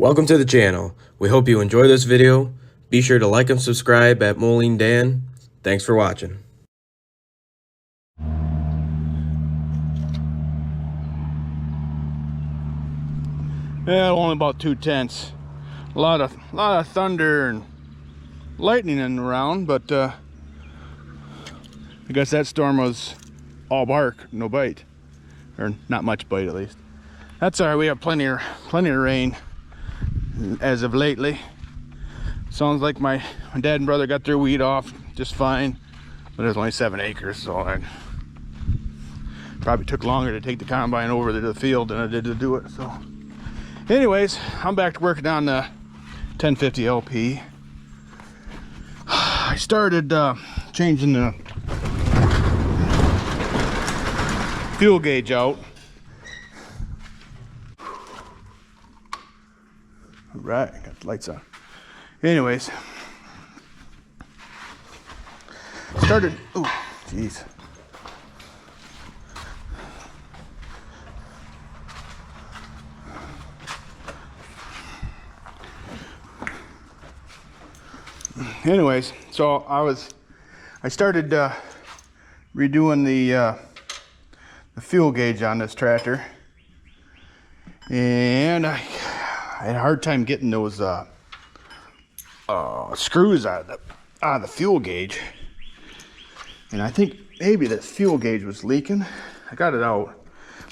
Welcome to the channel. We hope you enjoy this video. Be sure to like and subscribe at Moline Dan. Thanks for watching. Yeah, only about 2/10. A lot of thunder and lightning in around, but I guess that storm was all bark, no bite, or not much bite at least. That's all right. We have plenty of rain as of lately. Sounds like my dad and brother got their weed off just fine, but there's only 7 acres, so I probably took longer to take the combine over to the field than I did to do it. So anyways, I'm back to working on the 1050 LP. I started changing the fuel gauge out. All right, got the lights on. Anyways, started, oh, jeez. Anyways, so I started redoing the fuel gauge on this tractor, and I had a hard time getting those screws out of the fuel gauge, and I think maybe this fuel gauge was leaking. I got it out,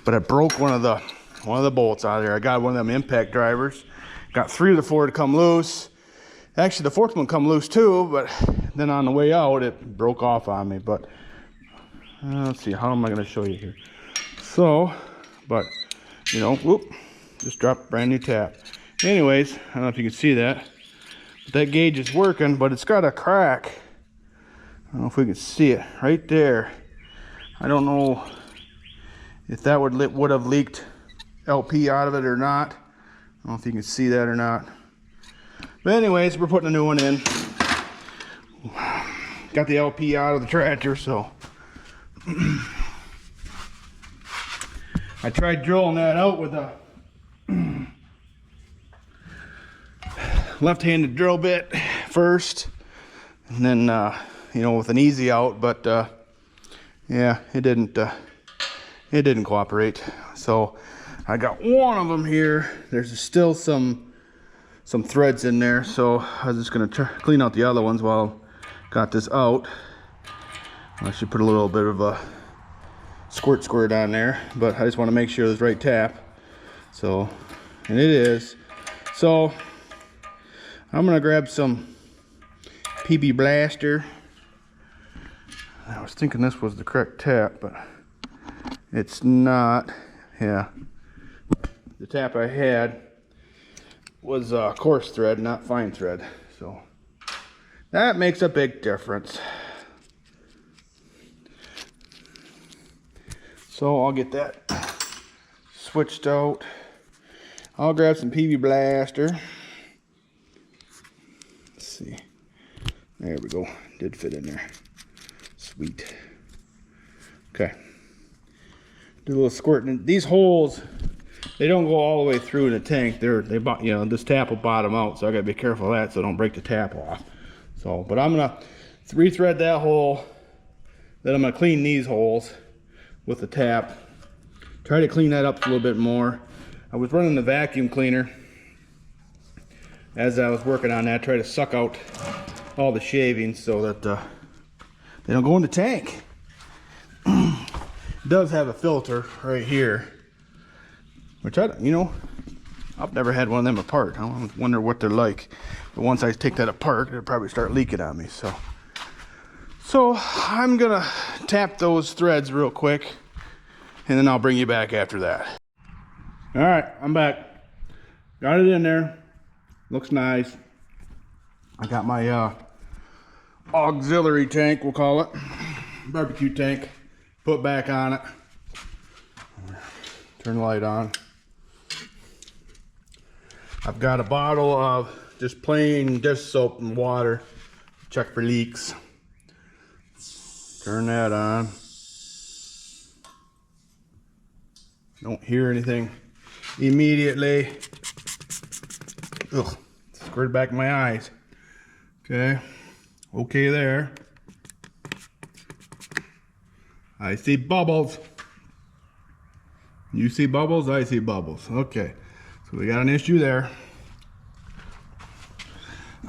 but I broke one of the bolts out of there. I got one of them impact drivers. Got 3 of the 4 to come loose. Actually, the 4th one come loose too, but then on the way out, it broke off on me. But let's see, how am I going to show you here? So, but you know, whoop, just dropped a brand new tap. Anyways, I don't know if you can see that, but that gauge is working, but it's got a crack. I don't know if we can see it right there. I don't know if that would have leaked LP out of it or not. I don't know if you can see that or not. But anyways, we're putting a new one in. Got the LP out of the tractor, so I tried drilling that out with a left-handed drill bit first, and then you know, with an easy out, but yeah, it didn't cooperate. So I got one of them here. There's still some threads in there, so I was just gonna clean out the other ones while I got this out. I should put a little bit of a squirt on there, but I just want to make sure there's right tap. So, and it is. So I'm gonna grab some PB Blaster. I was thinking this was the correct tap, but it's not. Yeah, the tap I had was coarse thread, not fine thread, so that makes a big difference. So I'll get that switched out. I'll grab some PB Blaster. Let's see, there we go, did fit in there. Sweet. Okay, do a little squirting. These holes, they don't go all the way through in the tank. You know, this tap will bottom out, so I gotta be careful of that so I don't break the tap off. So, but I'm gonna rethread that hole. Then I'm gonna clean these holes with the tap. Try to clean that up a little bit more. I was running the vacuum cleaner as I was working on that. Try to suck out all the shavings so that they don't go in the tank. It does have a filter right here, which you know, I've never had one of them apart. I wonder what they're like. But once I take that apart, it'll probably start leaking on me. So I'm gonna tap those threads real quick, and then I'll bring you back after that. All right, I'm back. Got it in there. Looks nice. I got my auxiliary tank, we'll call it, barbecue tank, put back on it. Turn the light on. I've got a bottle of just plain dish soap and water. Check for leaks. Turn that on. Don't hear anything immediately. Ugh, squirted back in my eyes. Okay, okay there. I see bubbles. You see bubbles, I see bubbles. Okay, so we got an issue there.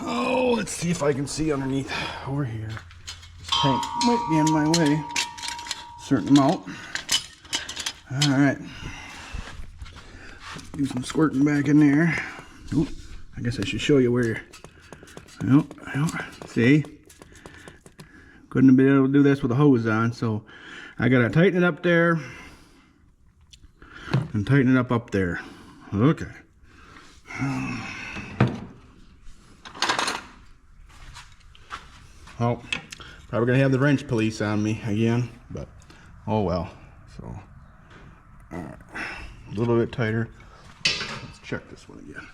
Oh, let's see if I can see underneath over here. This tank might be in my way. Certain amount. All right. Do some squirting back in there. Oop, I guess I should show you where you're. See? Couldn't have been able to do this with a hose on, so I gotta tighten it up there and tighten it up there. Okay. Well, probably gonna have the wrench police on me again, but oh well. So, all right, a little bit tighter. Let's check this one again.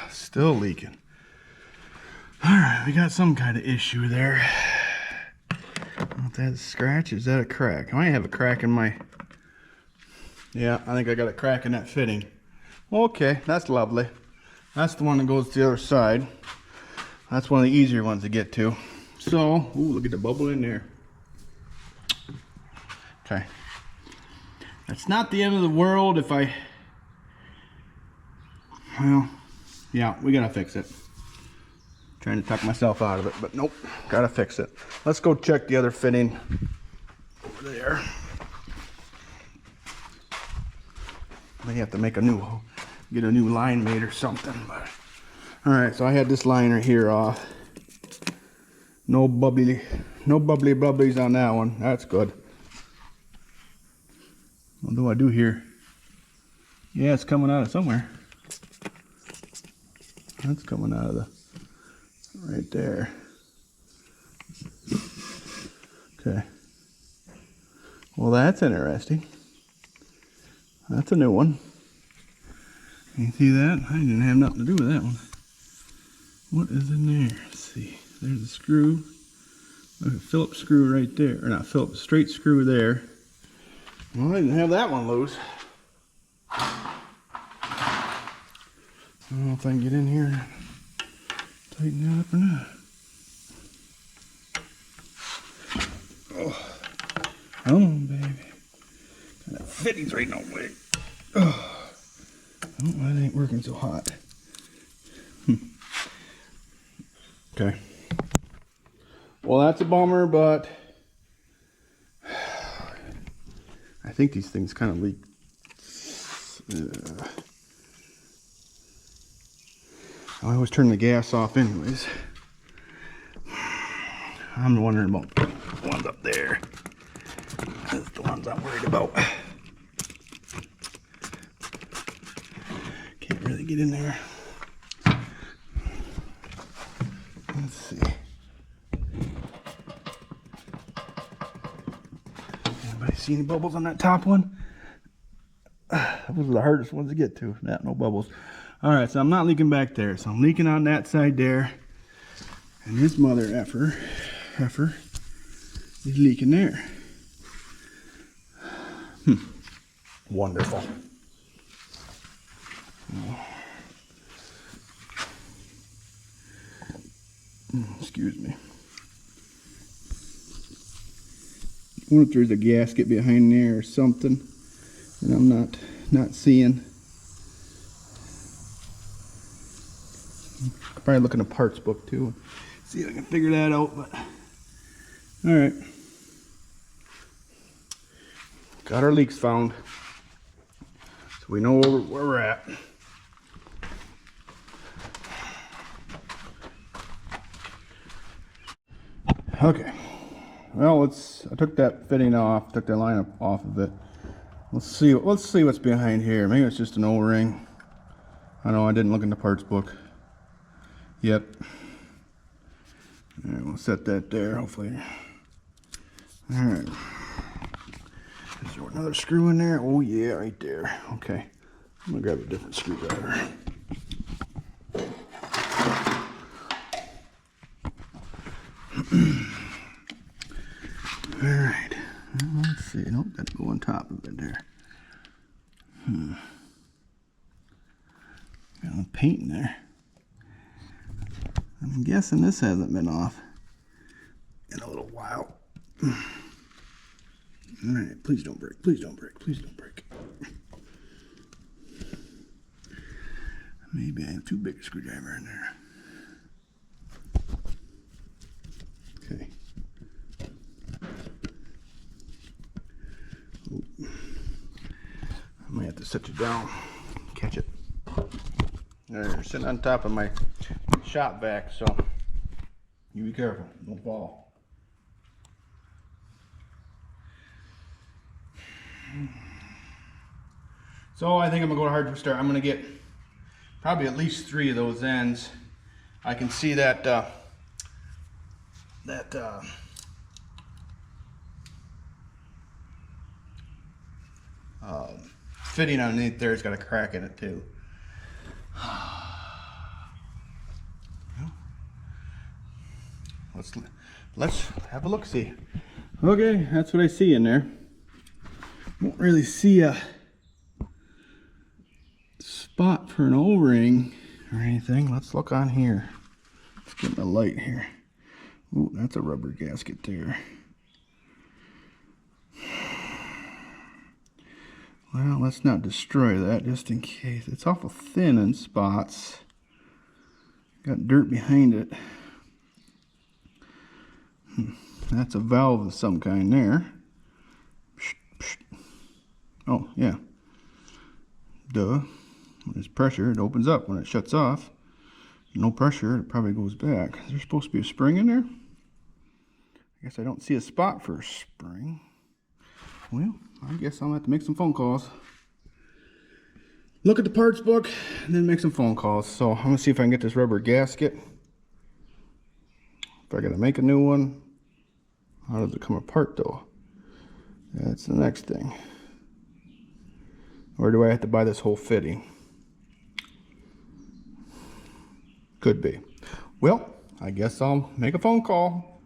Still leaking. All right, we got some kind of issue there. I don't know if that's a scratch. Is that a crack? I might have a crack in my. Yeah, I think I got a crack in that fitting. Okay, that's lovely. That's the one that goes to the other side. That's one of the easier ones to get to. So, ooh, look at the bubble in there. Okay. That's not the end of the world if I... Well, yeah, we gotta fix it. Trying to tuck myself out of it, but nope, gotta fix it. Let's go check the other fitting over there. May have to make a new, get a new line made or something. But all right, so I had this liner here off. No bubbly bubblies on that one. That's good. What do I do here? Yeah, it's coming out of somewhere. That's coming out of the right there. Okay. Well, that's interesting. That's a new one. You see that? I didn't have nothing to do with that one. What is in there? Let's see. There's a screw. There's a Phillips screw right there. Or not Phillips, straight screw there. Well, I didn't have that one loose. I don't know if I can get in here and tighten that up or not. Oh, come on, baby. That fitting's right no way. Oh, that ain't working so hot. Okay. Well, that's a bummer, but I think these things kind of leak. I always turn the gas off anyways. I'm wondering about the ones up there. That's the ones I'm worried about. Can't really get in there. Let's see. Anybody see any bubbles on that top one? Those are the hardest ones to get to. No bubbles. All right, so I'm not leaking back there. So I'm leaking on that side there. And this mother effer is leaking there. Wonderful. Excuse me. I wonder if there's a gasket behind there or something that I'm not seeing. I'll probably look in a parts book too. See if I can figure that out. But all right, got our leaks found, so we know where we're at. Okay. Well, I took that fitting off, took that line off of it. Let's see what's behind here. Maybe it's just an O-ring. I know I didn't look in the parts book. Yep. All right, we'll set that there, hopefully. All right. Is there another screw in there? Oh yeah, right there. Okay. I'm gonna grab a different screwdriver. All right. Let's see. Nope, that's go on top of it there. paint in there. I'm guessing this hasn't been off in a little while. All right, please don't break, please don't break, please don't break. Maybe I have too big a screwdriver in there. Okay. Oh. I might have to set you down, catch it. They're sitting on top of my shop vac, so you be careful, don't fall. So I think I'm gonna go to hardware store. I'm gonna get probably at least 3 of those ends. I can see that fitting underneath there's got a crack in it too. Let's have a look see. Okay, that's what I see in there. Won't really see a spot for an O-ring or anything. Let's look on here. Let's get my light here. Ooh, that's a rubber gasket there. Well, let's not destroy that just in case. It's awful thin in spots. Got dirt behind it. That's a valve of some kind there. Oh, yeah. Duh. When there's pressure, it opens up. When it shuts off, no pressure, it probably goes back. Is there supposed to be a spring in there? I guess I don't see a spot for a spring. Well, I guess I'll have to make some phone calls. Look at the parts book, and then make some phone calls. So I'm gonna see if I can get this rubber gasket. If I gotta make a new one, how does it come apart though? That's the next thing. Or do I have to buy this whole fitting? Could be. Well, I guess I'll make a phone call.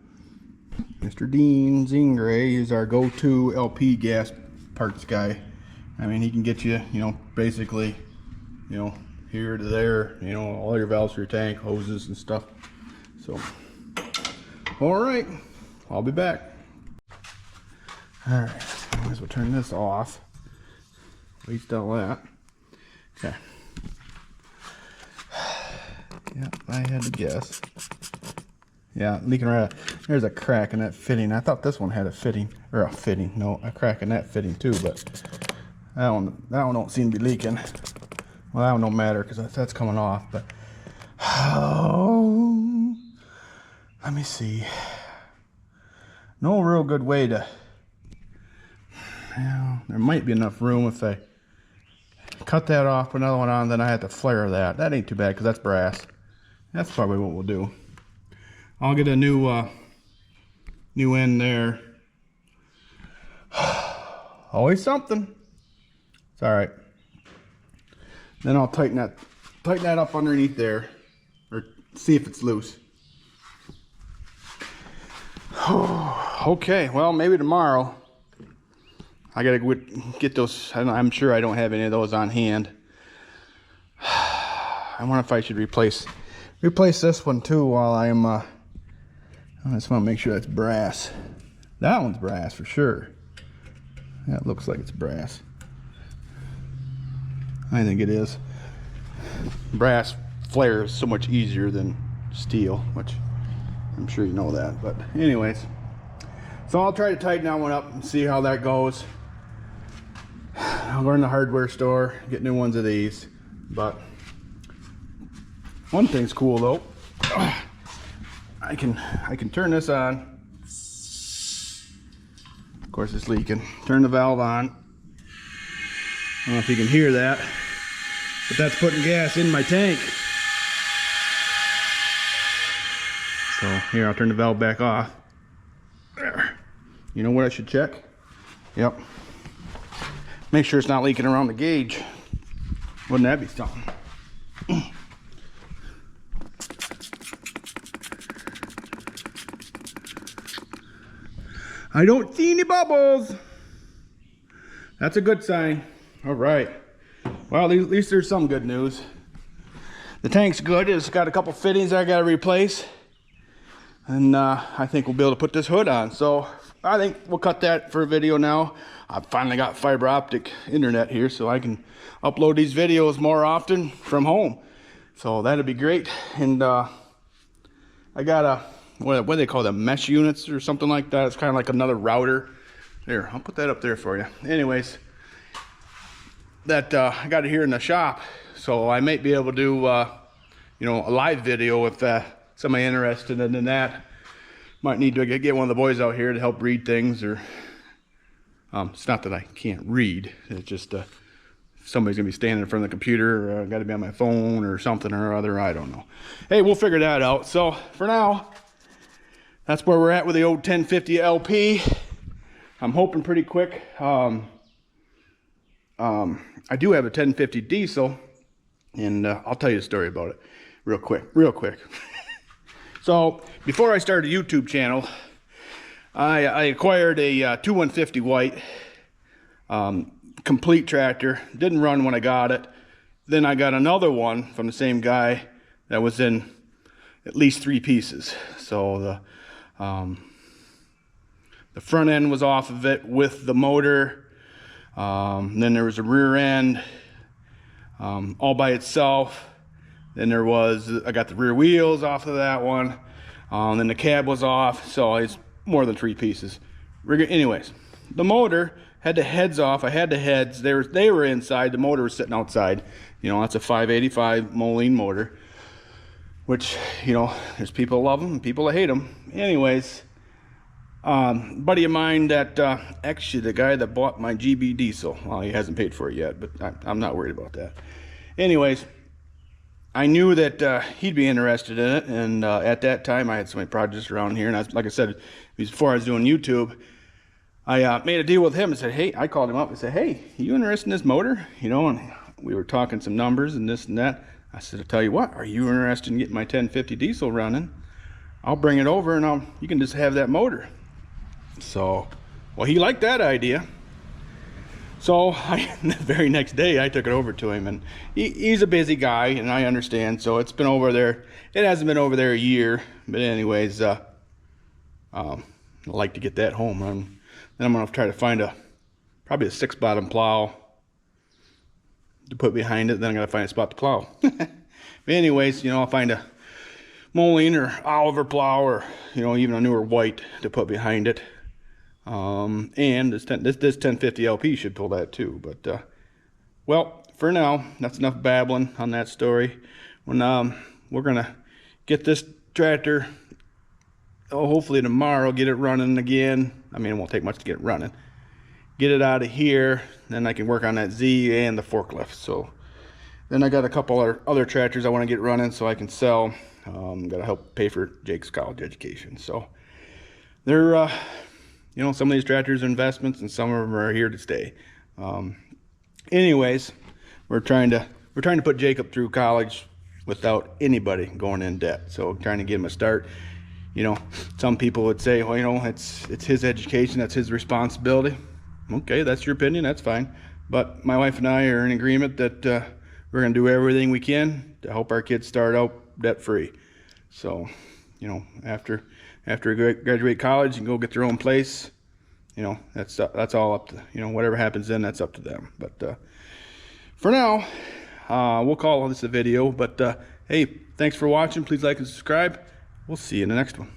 Mr. Dean Zingray is our go-to LP gas parts guy. I mean, he can get you, basically, here to there, all your valves for your tank, hoses and stuff. So, all right, I'll be back. All right, might as well turn this off. Waste all that. Okay. Yeah, I had to guess. Yeah, leaking right out. There's a crack in that fitting. I thought this one had a fitting, or a fitting. No, a crack in that fitting too, but that one don't seem to be leaking. Well, that one don't matter because that's coming off, but oh, let me see. No real good way to, there might be enough room if I cut that off, put another one on, then I have to flare that. That ain't too bad because that's brass. That's probably what we'll do. I'll get a new end there. Always something. It's all right. Then I'll tighten that up underneath there, or see if it's loose. Okay, well, maybe tomorrow. I gotta get those. I'm sure I don't have any of those on hand. I wonder if I should replace this one too while I'm. I just want to make sure that's brass. That one's brass for sure. That looks like it's brass. I think it is. Brass flares so much easier than steel, which I'm sure you know that. But anyways, so I'll try to tighten that one up and see how that goes. I'll go in the hardware store, get new ones of these. But one thing's cool though. I can turn this on. Of course it's leaking. Turn the valve on. I don't know if you can hear that, but that's putting gas in my tank. So here, I'll turn the valve back off. There. You know what I should check? Yep. Make sure it's not leaking around the gauge. Wouldn't that be something? I don't see any bubbles. That's a good sign. All right. Well, at least there's some good news. The tank's good. It's got a couple fittings I got to replace. And I think we'll be able to put this hood on. So I think we'll cut that for a video now. I've finally got fiber optic internet here, so I can upload these videos more often from home. So that'd be great. And I got a, what do they call them, mesh units or something like that. It's kind of like another router. There, I'll put that up there for you. Anyways, that I got it here in the shop, so I might be able to do you know, a live video if somebody interested in that. Might need to get one of the boys out here to help read things, or it's not that I can't read, it's just somebody's gonna be standing in front of the computer, or I gotta be on my phone or something or other, I don't know. Hey, we'll figure that out. So for now, that's where we're at with the old 1050 LP. I'm hoping pretty quick. I do have a 1050 diesel, and I'll tell you a story about it real quick. So before I started a YouTube channel, I acquired a 2150 white complete tractor. Didn't run when I got it. Then I got another one from the same guy that was in at least 3 pieces. So the front end was off of it with the motor. Then there was a rear end all by itself. Then there was, I got the rear wheels off of that one. Then the cab was off, so it's more than 3 pieces. Anyways, the motor had the heads off. I had the heads. They were inside. The motor was sitting outside. You know, that's a 585 Moline motor, which, you know, there's people that love them and people that hate them. Anyways, buddy of mine that actually the guy that bought my GB diesel, well, he hasn't paid for it yet, but I'm not worried about that. Anyways, I knew that he'd be interested in it, and at that time I had so many projects around here, and like I said, before I was doing YouTube, I made a deal with him and said, hey, I called him up and said, hey, you interested in this motor? You know, and we were talking some numbers and this and that. I said, I'll tell you what, are you interested in getting my 1050 diesel running? I'll bring it over and you can just have that motor. So, well, he liked that idea. So the very next day I took it over to him, and he's a busy guy, and I understand. So it's been over there. It hasn't been over there a year, but anyways, I'd like to get that home. Then I'm gonna try to find probably a 6-bottom plow to put behind it. Then I'm gonna find a spot to plow. But anyways, you know, I'll find a Moline or Oliver plow, or, you know, even a newer white to put behind it. And this 1050 LP should pull that too. But well, for now, that's enough babbling on that story. When we're gonna get this tractor, hopefully tomorrow, get it running again. I mean, it won't take much to get it running. Get it out of here, then I can work on that Z and the forklift. So then I got a couple other tractors I want to get running so I can sell. Gotta help pay for Jake's college education. So they're you know, some of these tractors are investments, and some of them are here to stay. Anyways, we're trying to put Jacob through college without anybody going in debt. So trying to get him a start. You know, some people would say, well, you know, it's his education, that's his responsibility. Okay, that's your opinion, that's fine. But my wife and I are in agreement that we're gonna do everything we can to help our kids start out debt free. So, you know, after graduate college and go get their own place, you know, that's all up to, you know, whatever happens then, that's up to them. But for now, we'll call this a video. But hey, thanks for watching. Please like and subscribe. We'll see you in the next one.